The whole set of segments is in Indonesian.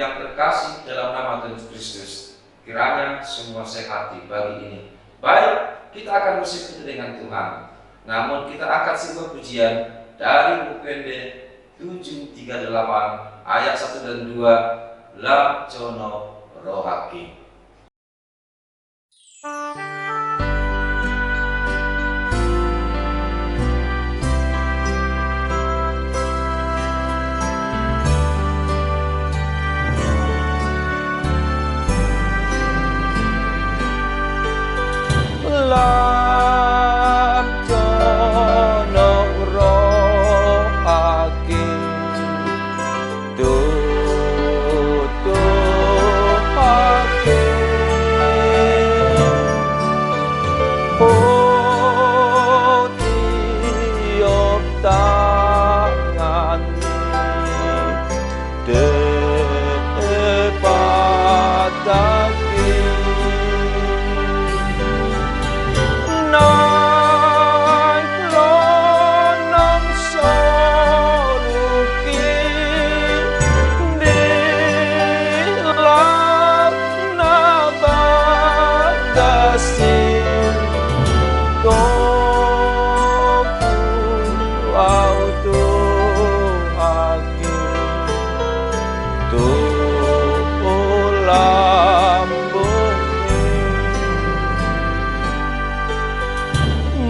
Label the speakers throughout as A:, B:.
A: yang terkasih dalam nama Tuhan Kristus, kiranya semua sehat di pagi ini. Baik, kita akan bersekutu dengan Tuhan. Namun kita akan simak pujian dari UPND 738 ayat 1 dan 2, Lam Cono Rohaki.
B: Lam Cono Rohaki tutup hati, oh tiup tanganmu debat kaki.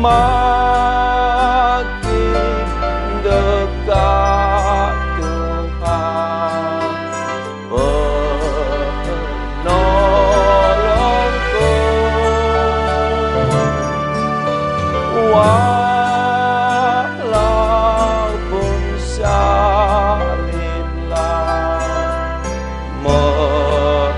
B: Makin dekat Tuhan penolongku, walaupun saliblah mengangkatku.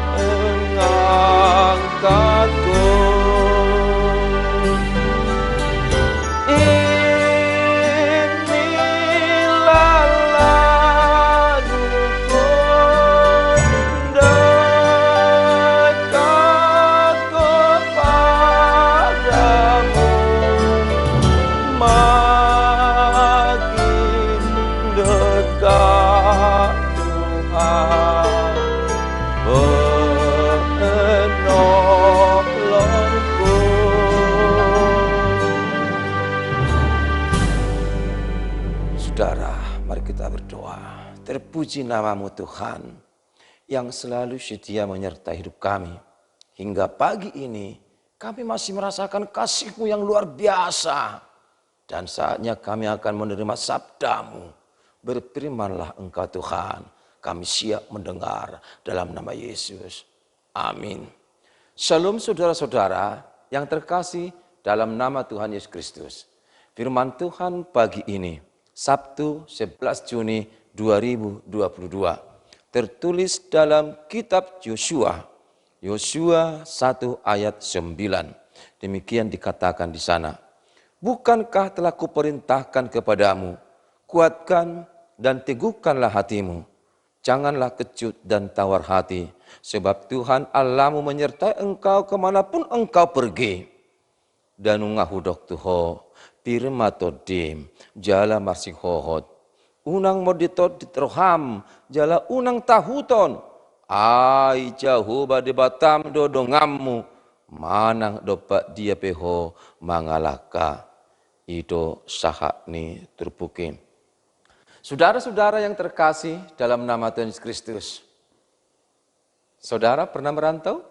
B: Saudara, mari kita berdoa. Terpuji namamu Tuhan yang selalu setia menyertai hidup kami. Hingga pagi ini kami masih merasakan kasih-Mu yang luar biasa. Dan saatnya kami akan menerima sabda-Mu. Berfirmanlah Engkau Tuhan, kami siap mendengar dalam nama Yesus. Amin. Shalom saudara-saudara yang terkasih dalam nama Tuhan Yesus Kristus. Firman Tuhan pagi ini, Sabtu 11 Juni 2022, tertulis dalam kitab Yosua, Yosua 1 ayat 9. Demikian dikatakan di sana. Bukankah telah kuperintahkan kepadamu, kuatkan dan teguhkanlah hatimu. Janganlah kecut dan tawar hati, sebab Tuhan Allahmu menyertai engkau kemanapun engkau pergi. Dan ungahudok tuho, pirmatodim, jala masih hohot. Unang moditot ditroham, jala unang tahuton. Ai jauh bade batam dodongammu, manang dopak dia peho mangalaka. Itu sahakni terpukim. Saudara-saudara yang terkasih dalam nama Tuhan Yesus Kristus. Saudara pernah merantau?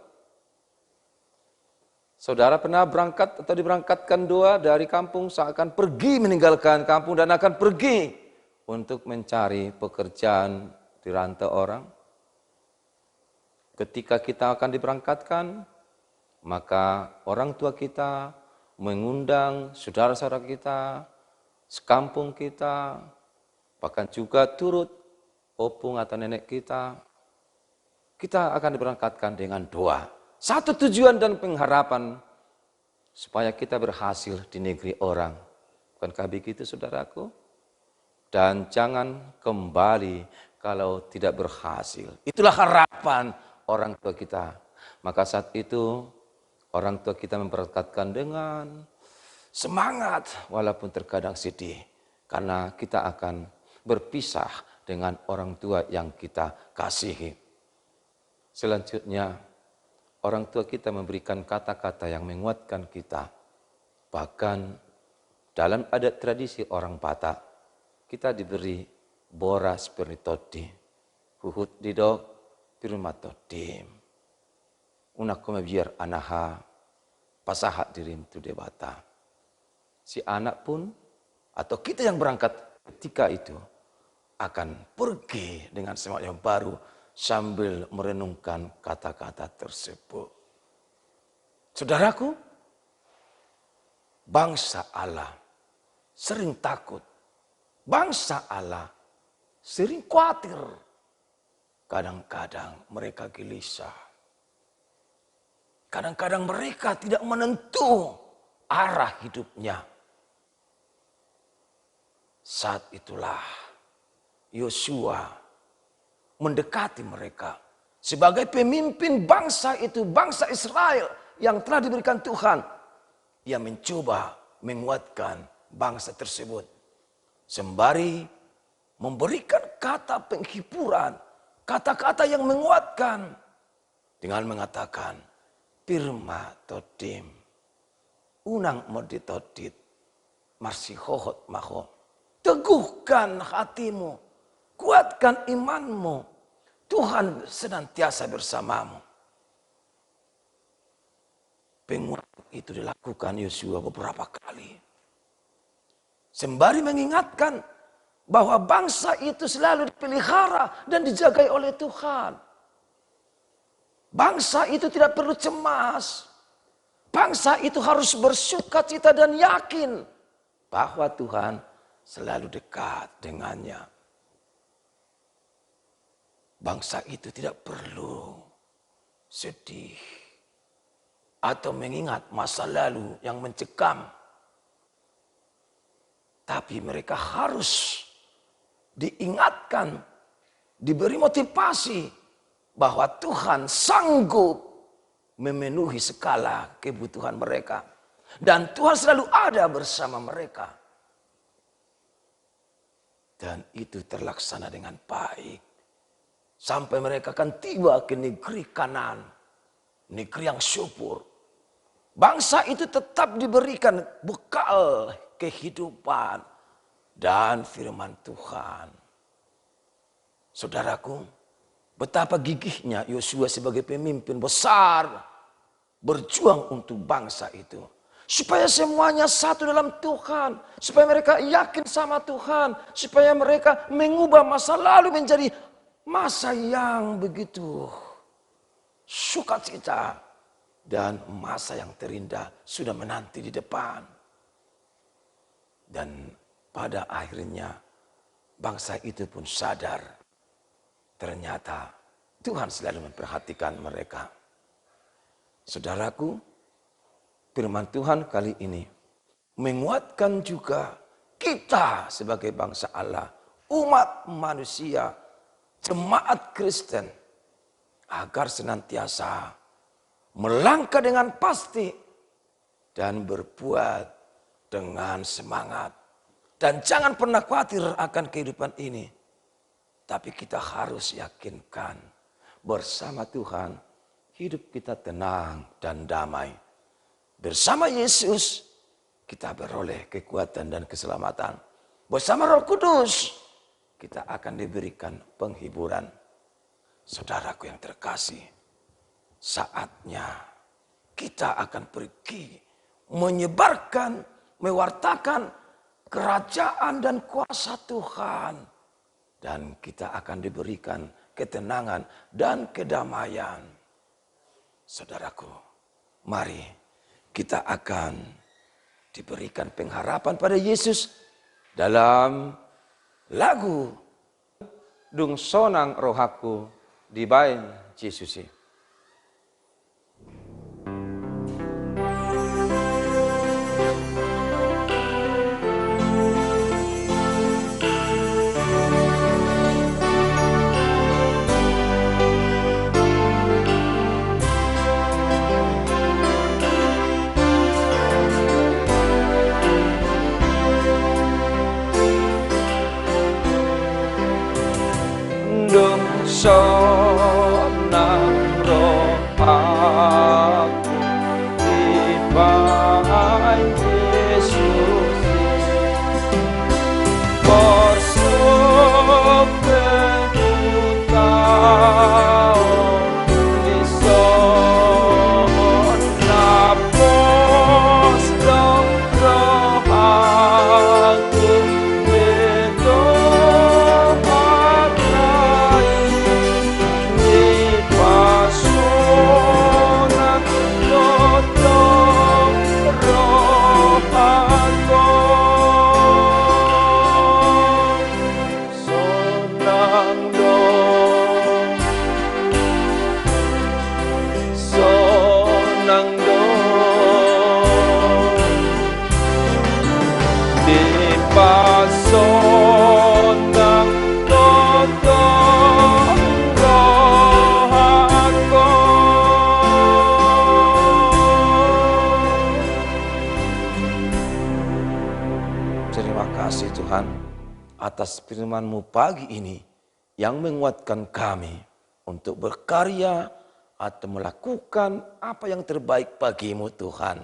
B: Saudara pernah berangkat atau diberangkatkan doa dari kampung seakan pergi meninggalkan kampung dan akan pergi untuk mencari pekerjaan di rantau orang? Ketika kita akan diberangkatkan, maka orang tua kita mengundang saudara-saudara kita, sekampung kita, bahkan juga turut opung atau nenek kita. Kita akan diberangkatkan dengan doa. Satu tujuan dan pengharapan supaya kita berhasil di negeri orang. Bukankah begitu saudaraku? Dan jangan kembali kalau tidak berhasil. Itulah harapan orang tua kita. Maka saat itu orang tua kita memberangkatkan dengan semangat walaupun terkadang sedih. Karena kita akan berpisah dengan orang tua yang kita kasihi. Selanjutnya, orang tua kita memberikan kata-kata yang menguatkan kita. Bahkan dalam adat tradisi orang Batak, kita diberi boras pernitodi, huhut didok pirmatodim. Unakome biar anaha pasahat dirim tu debata. Si anak pun atau kita yang berangkat ketika itu akan pergi dengan semangat yang baru sambil merenungkan kata-kata tersebut. Saudaraku, bangsa Allah sering takut. Bangsa Allah sering khawatir. Kadang-kadang mereka gelisah. Kadang-kadang mereka tidak menentu arah hidupnya. Saat itulah Yosua mendekati mereka sebagai pemimpin bangsa itu, bangsa Israel yang telah diberikan Tuhan. Ia mencoba menguatkan bangsa tersebut sembari memberikan kata penghiburan, kata-kata yang menguatkan dengan mengatakan pirma todim unang moditodit marsi hohot maho. Teguhkan hatimu, kuatkan imanmu, Tuhan senantiasa bersamamu. Penguatan itu dilakukan Yosua beberapa kali. Sembari mengingatkan bahwa bangsa itu selalu dipelihara dan dijagai oleh Tuhan. Bangsa itu tidak perlu cemas. Bangsa itu harus bersukacita dan yakin bahwa Tuhan selalu dekat dengannya. Bangsa itu tidak perlu sedih atau mengingat masa lalu yang mencekam. Tapi mereka harus diingatkan, diberi motivasi bahwa Tuhan sanggup memenuhi segala kebutuhan mereka. Dan Tuhan selalu ada bersama mereka. Dan itu terlaksana dengan baik. Sampai mereka akan tiba ke negeri Kanaan. Negeri yang subur. Bangsa itu tetap diberikan bekal kehidupan dan firman Tuhan. Saudaraku, betapa gigihnya Yosua sebagai pemimpin besar berjuang untuk bangsa itu. Supaya semuanya satu dalam Tuhan. Supaya mereka yakin sama Tuhan. Supaya mereka mengubah masa lalu menjadi masa yang begitu sukacita. Dan masa yang terindah sudah menanti di depan. Dan pada akhirnya bangsa itu pun sadar. Ternyata Tuhan selalu memperhatikan mereka. Saudaraku, firman Tuhan kali ini menguatkan juga kita sebagai bangsa Allah, umat manusia, jemaat Kristen, agar senantiasa melangkah dengan pasti dan berbuat dengan semangat. Dan jangan pernah khawatir akan kehidupan ini. Tapi kita harus yakinkan bersama Tuhan hidup kita tenang dan damai. Bersama Yesus kita beroleh kekuatan dan keselamatan. Bersama Roh Kudus kita akan diberikan penghiburan. Saudaraku yang terkasih, saatnya kita akan pergi menyebarkan, mewartakan kerajaan dan kuasa Tuhan. Dan kita akan diberikan ketenangan dan kedamaian. Saudaraku, mari kita akan diberikan pengharapan pada Yesus dalam lagu Dung Sonang Rohaku Dibain Yesusi. Dung Sonang kasih Tuhan atas firman-Mu pagi ini yang menguatkan kami untuk berkarya atau melakukan apa yang terbaik bagi-Mu Tuhan.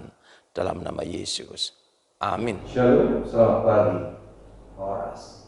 B: Dalam nama Yesus. Amin.
A: Shalom, selamat pagi. Horas.